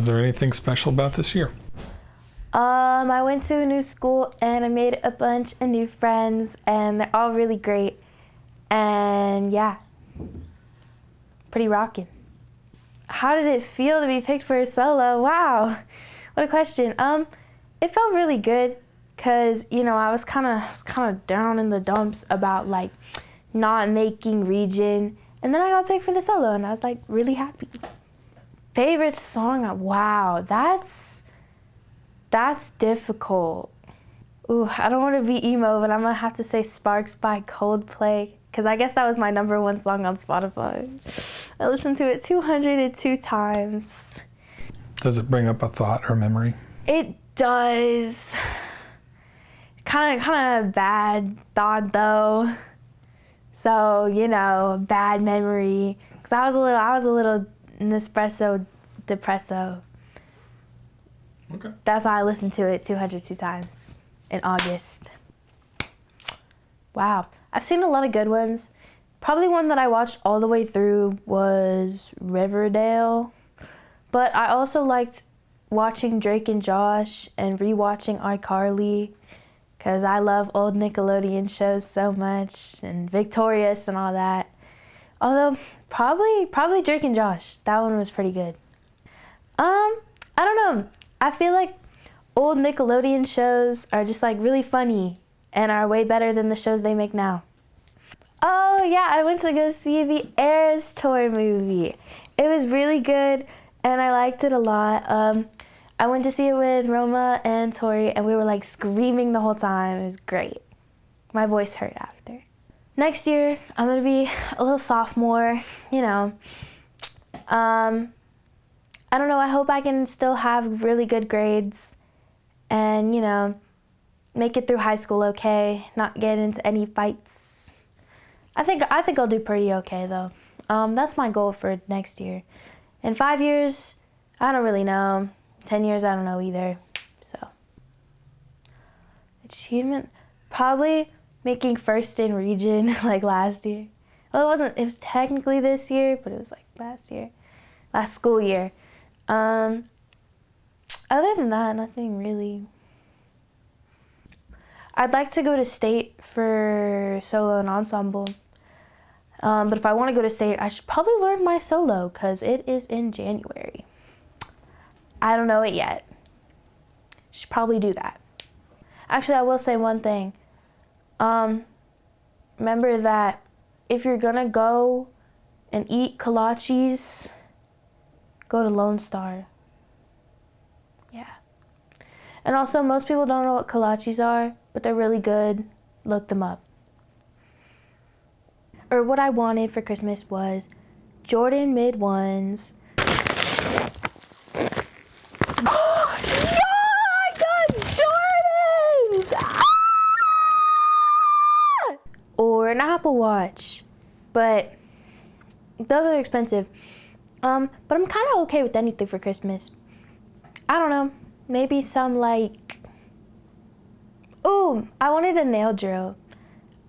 Is there anything special about this year? I went to a new school and I made a bunch of new friends and they're all really great. And yeah, pretty rocking. How did it feel to be picked for a solo? Wow, what a question. It felt really good because, you know, I was kind of down in the dumps about like not making region. And then I got picked for the solo and I was like really happy. Favorite song? Wow, that's difficult. Ooh, I don't want to be emo, but I'm gonna have to say Sparks by Coldplay, because I guess that was my #1 song on Spotify. I listened to it 202 times. Does it bring up a thought or memory? It does. Kind of bad thought though. So, you know, bad memory. Because I was a little Nespresso depresso. Okay. That's why I listened to it 202 times in August. Wow. I've seen a lot of good ones. Probably one that I watched all the way through was Riverdale. But I also liked watching Drake and Josh and rewatching iCarly, because I love old Nickelodeon shows so much, and Victorious and all that. Although, probably Drake and Josh. That one was pretty good. I don't know. I feel like old Nickelodeon shows are just like really funny and are way better than the shows they make now. Oh yeah, I went to go see the Eras Tour movie. It was really good and I liked it a lot. I went to see it with Roma and Tori and we were like screaming the whole time. It was great. My voice hurt after. Next year, I'm gonna be a little sophomore, you know. I don't know, I hope I can still have really good grades and, you know, make it through high school okay, not get into any fights. I think I'll do pretty okay though. That's my goal for next year. In 5 years, I don't really know. 10 years, I don't know either. So, achievement, probably making first in region like last year. Well, it was technically this year, but it was like last school year. Other than that, nothing really. I'd like to go to state for solo and ensemble. But if I want to go to state, I should probably learn my solo because it is in January. I don't know it yet. Should probably do that. Actually, I will say one thing. Remember that if you're gonna go and eat kolaches, go to Lone Star. Yeah. And also, most people don't know what kolaches are, but they're really good. Look them up. Or what I wanted for Christmas was Jordan mid ones. Oh, yeah, I got Jordans! Ah! Or an Apple Watch. But those are expensive. But I'm kind of okay with anything for Christmas. I don't know. Maybe some like... Ooh, I wanted a nail drill.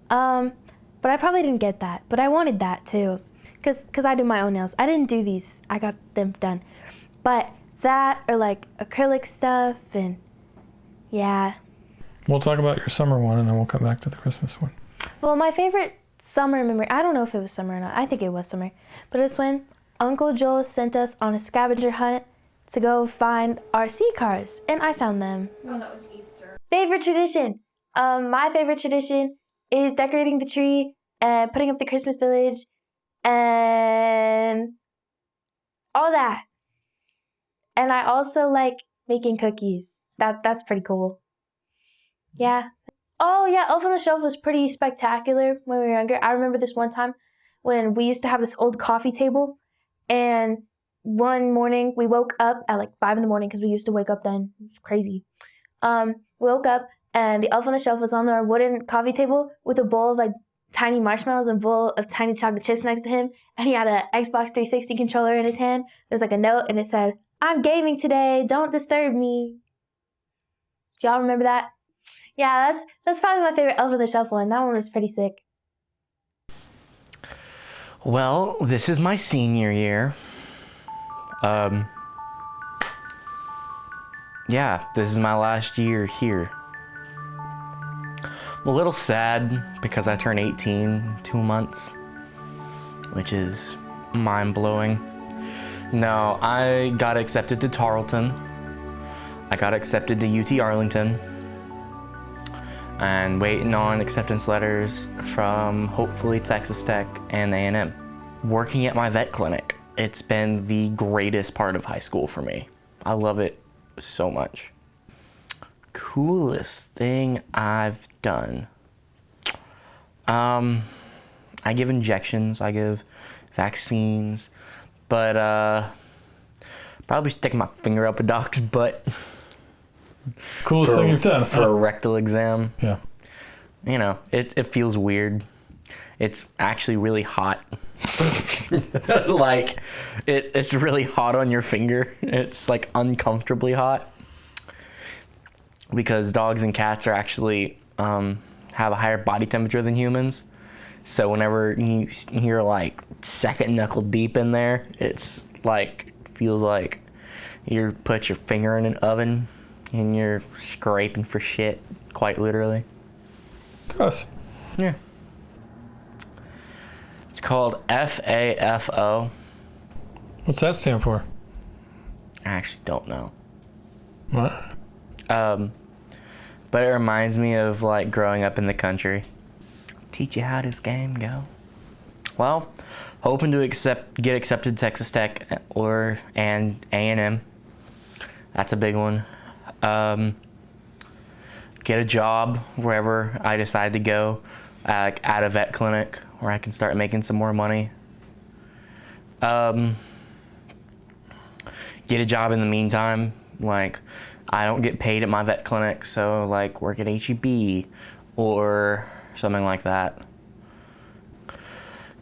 But I probably didn't get that. But I wanted that too. Because I do my own nails. I didn't do these. I got them done. But that or like acrylic stuff and yeah. We'll talk about your summer one and then we'll come back to the Christmas one. Well, my favorite summer memory, I don't know if it was summer or not. I think it was summer. But it was when Uncle Joel sent us on a scavenger hunt to go find our sea cars. And I found them. Oh, that was Easter. Favorite tradition. My favorite tradition is decorating the tree and putting up the Christmas village and all that. And I also like making cookies. That's pretty cool. Yeah. Oh yeah, Elf on the Shelf was pretty spectacular when we were younger. I remember this one time when we used to have this old coffee table, and one morning we woke up at like 5 a.m. because we used to wake up then. It's crazy. Woke up and the Elf on the Shelf was on our wooden coffee table with a bowl of like tiny marshmallows and a bowl of tiny chocolate chips next to him, and he had an Xbox 360 controller in his hand. There was like a note and it said, "I'm gaming today, don't disturb me." Do y'all remember that? Yeah, that's probably my favorite Elf on the Shelf one. That one was pretty sick. Well, this is my senior year. yeah, this is my last year here. I'm a little sad because I turned 18 in 2 months, which is mind-blowing. No, I got accepted to Tarleton. I got accepted to UT Arlington. And waiting on acceptance letters from hopefully Texas Tech and A&M. Working at my vet clinic, it's been the greatest part of high school for me. I love it so much. Coolest thing I've done. I give injections, I give vaccines, but probably sticking my finger up a doc's butt. Coolest thing you've done. For a rectal exam. Yeah. You know, it feels weird. It's actually really hot. Like, it's really hot on your finger. It's like uncomfortably hot. Because dogs and cats are actually have a higher body temperature than humans. So whenever you're like second knuckle deep in there, it's like, feels like you put your finger in an oven and you're scraping for shit, quite literally. Gross. Yeah. It's called FAFO. What's that stand for? I actually don't know. What? But it reminds me of like growing up in the country. Teach you how this game go. Well, hoping to get accepted to Texas Tech and A&M. That's a big one. Get a job wherever I decide to go, at a vet clinic where I can start making some more money. Get a job in the meantime. Like, I don't get paid at my vet clinic, so like work at HEB or something like that.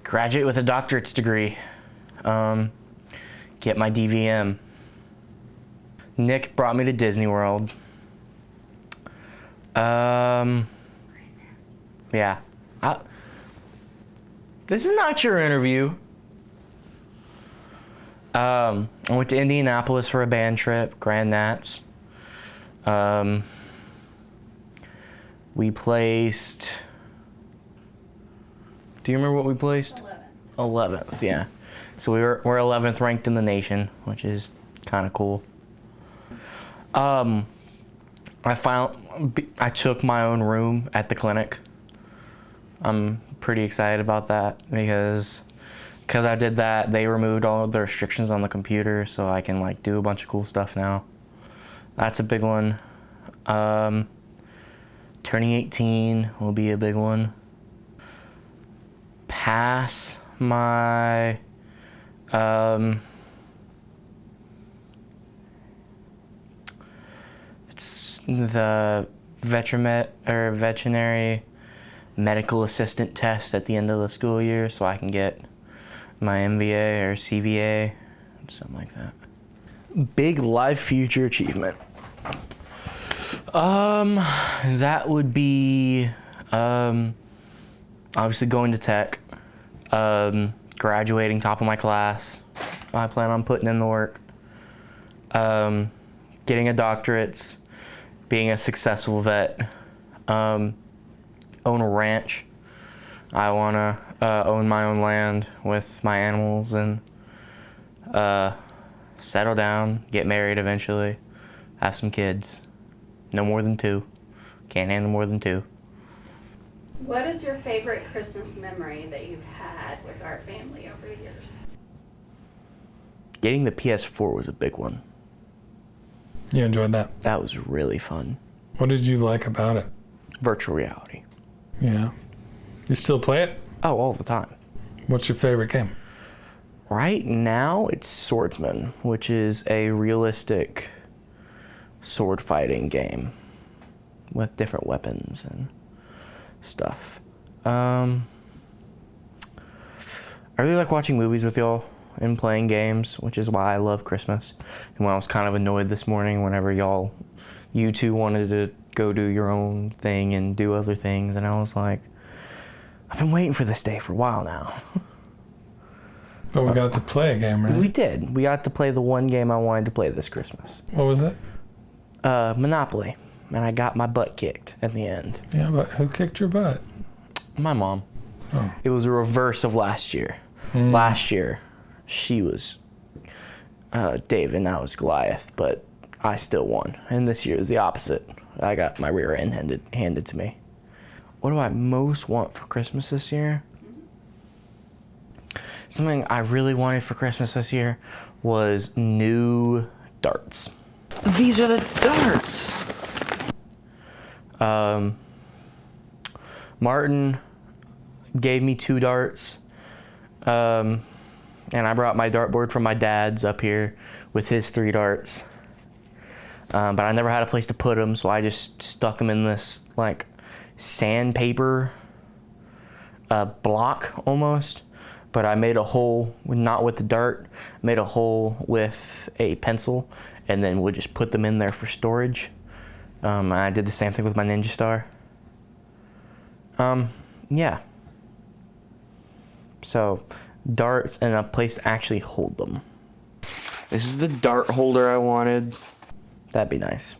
Graduate with a doctorate's degree. Get my DVM. Nick brought me to Disney World. Yeah. This is not your interview. I went to Indianapolis for a band trip, Grand Nats. We placed... Do you remember what we placed? 11th, yeah. So we're 11th ranked in the nation, which is kind of cool. I took my own room at the clinic. I'm pretty excited about that because I did that, they removed all of the restrictions on the computer, so I can like do a bunch of cool stuff now. That's a big one. Turning 18 will be a big one. Pass my it's the veterinary medical assistant test at the end of the school year, so I can get my MVA or CVA, something like that. Big life future achievement. That would be obviously going to tech, graduating top of my class. I plan on putting in the work. Getting a doctorate, being a successful vet, own a ranch. I want to own my own land with my animals and settle down, get married eventually, have some kids. No more than 2. Can't handle more than 2. What is your favorite Christmas memory that you've had with our family over the years? Getting the PS4 was a big one. You enjoyed that? That was really fun. What did you like about it? Virtual reality. Yeah. You still play it? Oh, all the time. What's your favorite game? Right now, it's Swordsman, which is a realistic sword fighting game with different weapons and stuff. I really like watching movies with y'all and playing games, which is why I love Christmas. And when I was kind of annoyed this morning whenever you two wanted to go do your own thing and do other things, and I was like, I've been waiting for this day for a while now. But we got to play a game, right? We did. We got to play the one game I wanted to play this Christmas. What was it? Monopoly, and I got my butt kicked at the end. Yeah, but who kicked your butt? My mom. Oh. It was a reverse of last year. Last year, she was David and I was Goliath, but I still won. And this year is the opposite. I got my rear end handed to me. What do I most want for Christmas this year? Something I really wanted for Christmas this year was new darts. These are the darts. Martin gave me 2 darts. And I brought my dartboard from my dad's up here with his 3 darts. But I never had a place to put them, so I just stuck them in this like sandpaper block almost. But I made a hole, not with the dart, made a hole with a pencil, and then would just put them in there for storage. I did the same thing with my Ninja Star. Yeah. So, darts and a place to actually hold them. This is the dart holder I wanted. That'd be nice.